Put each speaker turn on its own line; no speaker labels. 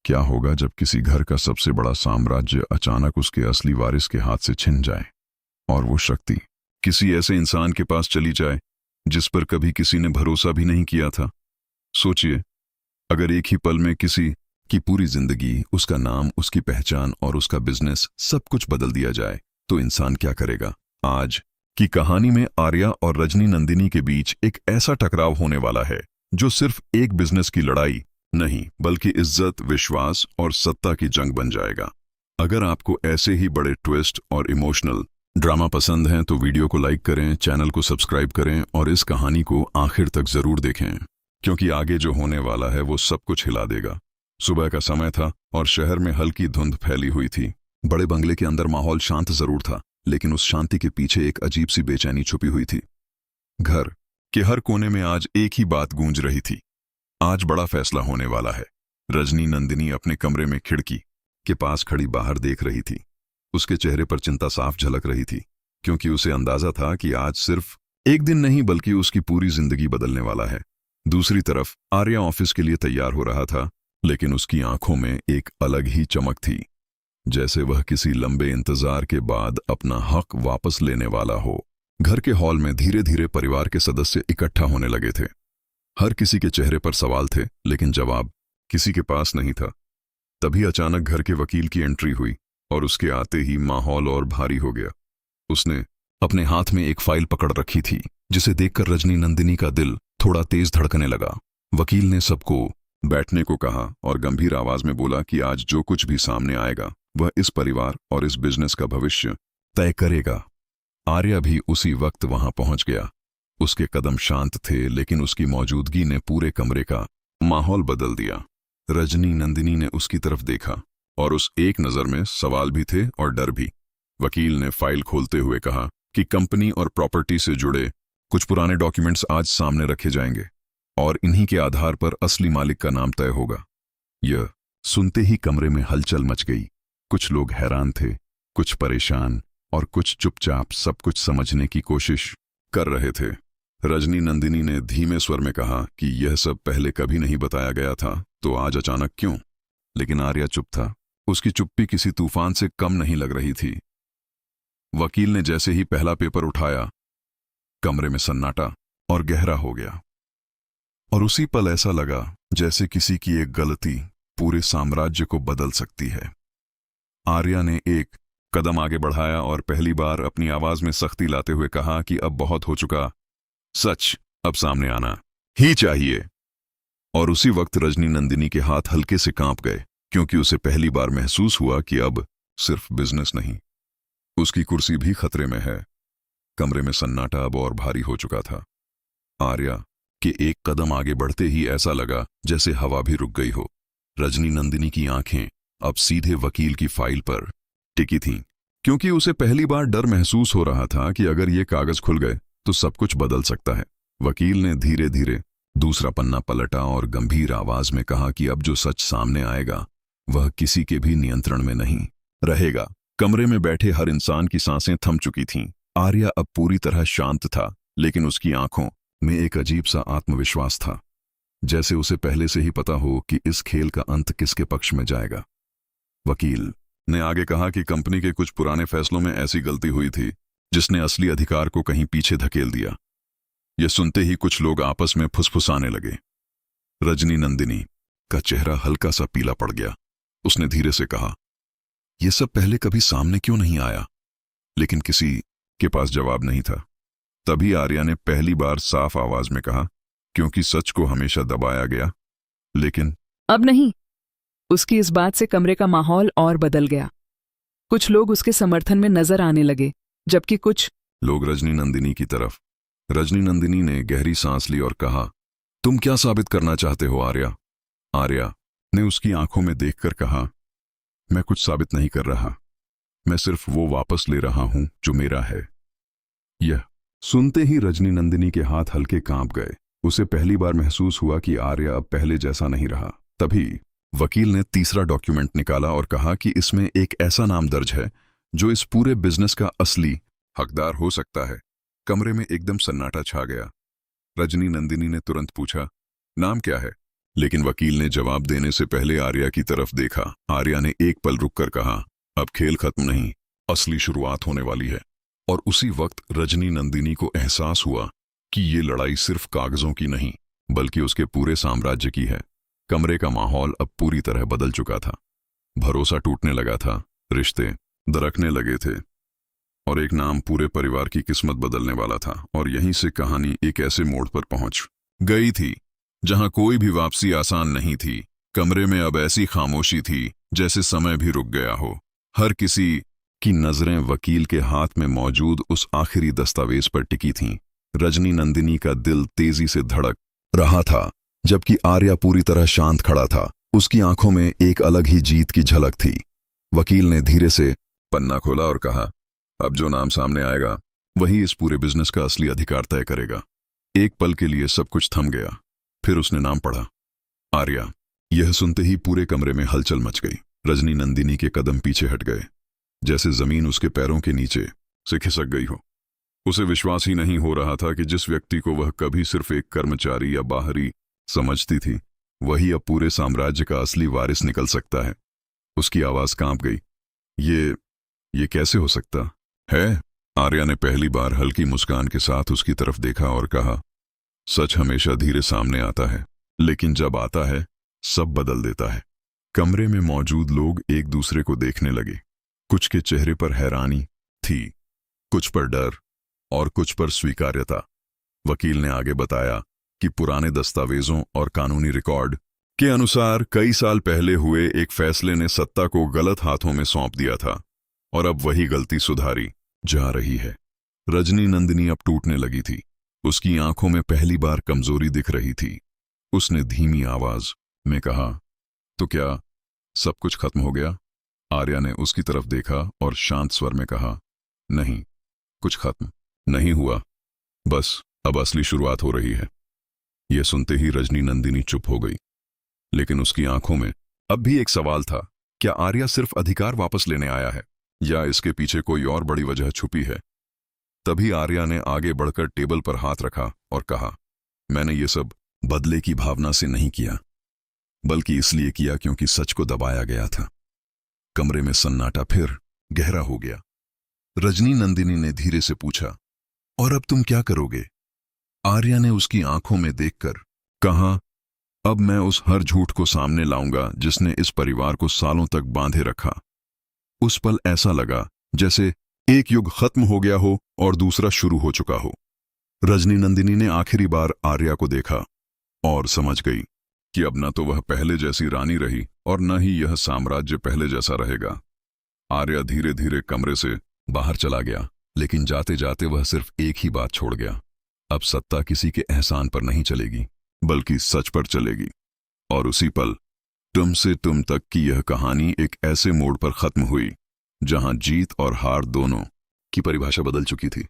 क्या होगा जब किसी घर का सबसे बड़ा साम्राज्य अचानक उसके असली वारिस के हाथ से छिन जाए और वो शक्ति किसी ऐसे इंसान के पास चली जाए जिस पर कभी किसी ने भरोसा भी नहीं किया था। सोचिए, अगर एक ही पल में किसी की पूरी जिंदगी, उसका नाम, उसकी पहचान और उसका बिजनेस सब कुछ बदल दिया जाए, तो इंसान क्या करेगा। आज की कहानी में आर्या और रजनी नंदिनी के बीच एक ऐसा टकराव होने वाला है जो सिर्फ एक बिजनेस की लड़ाई नहीं बल्कि इज्जत, विश्वास और सत्ता की जंग बन जाएगा। अगर आपको ऐसे ही बड़े ट्विस्ट और इमोशनल ड्रामा पसंद हैं तो वीडियो को लाइक करें, चैनल को सब्सक्राइब करें और इस कहानी को आखिर तक जरूर देखें, क्योंकि आगे जो होने वाला है वो सब कुछ हिला देगा। सुबह का समय था और शहर में हल्की धुंध फैली हुई थी। बड़े बंगले के अंदर माहौल शांत जरूर था, लेकिन उस शांति के पीछे एक अजीब सी बेचैनी छुपी हुई थी। घर के हर कोने में आज एक ही बात गूंज रही थी, आज बड़ा फैसला होने वाला है। रजनी नंदिनी अपने कमरे में खिड़की के पास खड़ी बाहर देख रही थी। उसके चेहरे पर चिंता साफ झलक रही थी, क्योंकि उसे अंदाजा था कि आज सिर्फ एक दिन नहीं बल्कि उसकी पूरी जिंदगी बदलने वाला है। दूसरी तरफ आर्या ऑफिस के लिए तैयार हो रहा था, लेकिन उसकी आंखों में एक अलग ही चमक थी, जैसे वह किसी लंबे इंतजार के बाद अपना हक वापस लेने वाला हो। घर के हॉल में धीरे धीरे परिवार के सदस्य इकट्ठा होने लगे थे। हर किसी के चेहरे पर सवाल थे, लेकिन जवाब किसी के पास नहीं था। तभी अचानक घर के वकील की एंट्री हुई और उसके आते ही माहौल और भारी हो गया। उसने अपने हाथ में एक फाइल पकड़ रखी थी, जिसे देखकर रजनी नंदिनी का दिल थोड़ा तेज धड़कने लगा। वकील ने सबको बैठने को कहा और गंभीर आवाज में बोला कि आज जो कुछ भी सामने आएगा वह इस परिवार और इस बिजनेस का भविष्य तय करेगा। आर्या भी उसी वक्त वहां पहुंच गया। उसके कदम शांत थे, लेकिन उसकी मौजूदगी ने पूरे कमरे का माहौल बदल दिया। रजनी नंदिनी ने उसकी तरफ देखा और उस एक नजर में सवाल भी थे और डर भी। वकील ने फाइल खोलते हुए कहा कि कंपनी और प्रॉपर्टी से जुड़े कुछ पुराने डॉक्यूमेंट्स आज सामने रखे जाएंगे और इन्हीं के आधार पर असली मालिक का नाम तय होगा। यह सुनते ही कमरे में हलचल मच गई। कुछ लोग हैरान थे, कुछ परेशान और कुछ चुपचाप सब कुछ समझने की कोशिश कर रहे थे। रजनी नंदिनी ने धीमे स्वर में कहा कि यह सब पहले कभी नहीं बताया गया था, तो आज अचानक क्यों। लेकिन आर्या चुप था। उसकी चुप्पी किसी तूफान से कम नहीं लग रही थी। वकील ने जैसे ही पहला पेपर उठाया, कमरे में सन्नाटा और गहरा हो गया। और उसी पल ऐसा लगा जैसे किसी की एक गलती पूरे साम्राज्य को बदल सकती है। आर्या ने एक कदम आगे बढ़ाया और पहली बार अपनी आवाज में सख्ती लाते हुए कहा कि अब बहुत हो चुका, सच अब सामने आना ही चाहिए। और उसी वक्त रजनी नंदिनी के हाथ हल्के से कांप गए, क्योंकि उसे पहली बार महसूस हुआ कि अब सिर्फ बिजनेस नहीं, उसकी कुर्सी भी खतरे में है। कमरे में सन्नाटा अब और भारी हो चुका था। आर्या के एक कदम आगे बढ़ते ही ऐसा लगा जैसे हवा भी रुक गई हो। रजनी नंदिनी की आंखें अब सीधे वकील की फाइल पर टिकी थीं, क्योंकि उसे पहली बार डर महसूस हो रहा था कि अगर ये कागज खुल गए तो सब कुछ बदल सकता है। वकील ने धीरे धीरे दूसरा पन्ना पलटा और गंभीर आवाज में कहा कि अब जो सच सामने आएगा वह किसी के भी नियंत्रण में नहीं रहेगा। कमरे में बैठे हर इंसान की सांसें थम चुकी थीं। आर्या अब पूरी तरह शांत था, लेकिन उसकी आंखों में एक अजीब सा आत्मविश्वास था, जैसे उसे पहले से ही पता हो कि इस खेल का अंत किसके पक्ष में जाएगा। वकील ने आगे कहा कि कंपनी के कुछ पुराने फैसलों में ऐसी गलती हुई थी जिसने असली अधिकार को कहीं पीछे धकेल दिया। यह सुनते ही कुछ लोग आपस में फुसफुसाने लगे। रजनी नंदिनी का चेहरा हल्का सा पीला पड़ गया। उसने धीरे से कहा, यह सब पहले कभी सामने क्यों नहीं आया। लेकिन किसी के पास जवाब नहीं था। तभी आर्या ने पहली बार साफ आवाज में कहा, क्योंकि सच को हमेशा दबाया गया, लेकिन
अब नहीं। उसकी इस बात से कमरे का माहौल और बदल गया। कुछ लोग उसके समर्थन में नजर आने लगे, जबकि कुछ
लोग रजनी नंदिनी की तरफ। रजनी नंदिनी ने गहरी सांस ली और कहा, तुम क्या साबित करना चाहते हो आर्या। आर्या ने उसकी आंखों में देखकर कहा, मैं कुछ साबित नहीं कर रहा, मैं सिर्फ वो वापस ले रहा हूं जो मेरा है। यह सुनते ही रजनी नंदिनी के हाथ हल्के कांप गए। उसे पहली बार महसूस हुआ कि आर्या अब पहले जैसा नहीं रहा। तभी वकील ने तीसरा डॉक्यूमेंट निकाला और कहा कि इसमें एक ऐसा नाम दर्ज है जो इस पूरे बिजनेस का असली हकदार हो सकता है। कमरे में एकदम सन्नाटा छा गया। रजनी नंदिनी ने तुरंत पूछा, नाम क्या है। लेकिन वकील ने जवाब देने से पहले आर्या की तरफ देखा। आर्या ने एक पल रुककर कहा, अब खेल खत्म नहीं, असली शुरुआत होने वाली है। और उसी वक्त रजनी नंदिनी को एहसास हुआ कि ये लड़ाई सिर्फ कागजों की नहीं बल्कि उसके पूरे साम्राज्य की है। कमरे का माहौल अब पूरी तरह बदल चुका था। भरोसा टूटने लगा था, रिश्ते दरकने लगे थे और एक नाम पूरे परिवार की किस्मत बदलने वाला था। और यहीं से कहानी एक ऐसे मोड़ पर पहुंच गई थी जहां कोई भी वापसी आसान नहीं थी। कमरे में अब ऐसी खामोशी थी जैसे समय भी रुक गया हो। हर किसी की नजरें वकील के हाथ में मौजूद उस आखिरी दस्तावेज पर टिकी थीं। रजनी नंदिनी का दिल तेजी से धड़क रहा था, जबकि आर्या पूरी तरह शांत खड़ा था। उसकी आंखों में एक अलग ही जीत की झलक थी। वकील ने धीरे से पन्ना खोला और कहा, अब जो नाम सामने आएगा वही इस पूरे बिजनेस का असली अधिकार तय करेगा। एक पल के लिए सब कुछ थम गया, फिर उसने नाम पढ़ा, आर्या। यह सुनते ही पूरे कमरे में हलचल मच गई। रजनी नंदिनी के कदम पीछे हट गए, जैसे जमीन उसके पैरों के नीचे से खिसक गई हो। उसे विश्वास ही नहीं हो रहा था कि जिस व्यक्ति को वह कभी सिर्फ एक कर्मचारी या बाहरी समझती थी, वही अब पूरे साम्राज्य का असली वारिस निकल सकता है। उसकी आवाज कांप गई, ये कैसे हो सकता है? आर्या ने पहली बार हल्की मुस्कान के साथ उसकी तरफ देखा और कहा, सच हमेशा धीरे सामने आता है, लेकिन जब आता है सब बदल देता है। कमरे में मौजूद लोग एक दूसरे को देखने लगे। कुछ के चेहरे पर हैरानी थी, कुछ पर डर और कुछ पर स्वीकार्यता। वकील ने आगे बताया कि पुराने दस्तावेजों और कानूनी रिकॉर्ड के अनुसार कई साल पहले हुए एक फैसले ने सत्ता को गलत हाथों में सौंप दिया था और अब वही गलती सुधारी जा रही है। रजनी नंदिनी अब टूटने लगी थी। उसकी आंखों में पहली बार कमजोरी दिख रही थी। उसने धीमी आवाज में कहा, तो क्या सब कुछ खत्म हो गया? आर्या ने उसकी तरफ देखा और शांत स्वर में कहा, नहीं, कुछ खत्म नहीं हुआ, बस अब असली शुरुआत हो रही है। यह सुनते ही रजनी नंदिनी चुप हो गई, लेकिन उसकी आंखों में अब भी एक सवाल था, क्या आर्या सिर्फ अधिकार वापस लेने आया है या इसके पीछे कोई और बड़ी वजह छुपी है? तभी आर्या ने आगे बढ़कर टेबल पर हाथ रखा और कहा, मैंने ये सब बदले की भावना से नहीं किया, बल्कि इसलिए किया क्योंकि सच को दबाया गया था। कमरे में सन्नाटा फिर गहरा हो गया। रजनी नंदिनी ने धीरे से पूछा, और अब तुम क्या करोगे? आर्या ने उसकी आंखों में देखकर कहा, अब मैं उस हर झूठ को सामने लाऊंगा जिसने इस परिवार को सालों तक बांधे रखा। उस पल ऐसा लगा जैसे एक युग खत्म हो गया हो और दूसरा शुरू हो चुका हो। रजनी नंदिनी ने आखिरी बार आर्या को देखा और समझ गई कि अब न तो वह पहले जैसी रानी रही और न ही यह साम्राज्य पहले जैसा रहेगा। आर्या धीरे धीरे कमरे से बाहर चला गया, लेकिन जाते जाते वह सिर्फ एक ही बात छोड़ गया, अब सत्ता किसी के एहसान पर नहीं चलेगी बल्कि सच पर चलेगी। और उसी पल तुम से तुम तक की यह कहानी एक ऐसे मोड़ पर खत्म हुई जहां जीत और हार दोनों की परिभाषा बदल चुकी थी।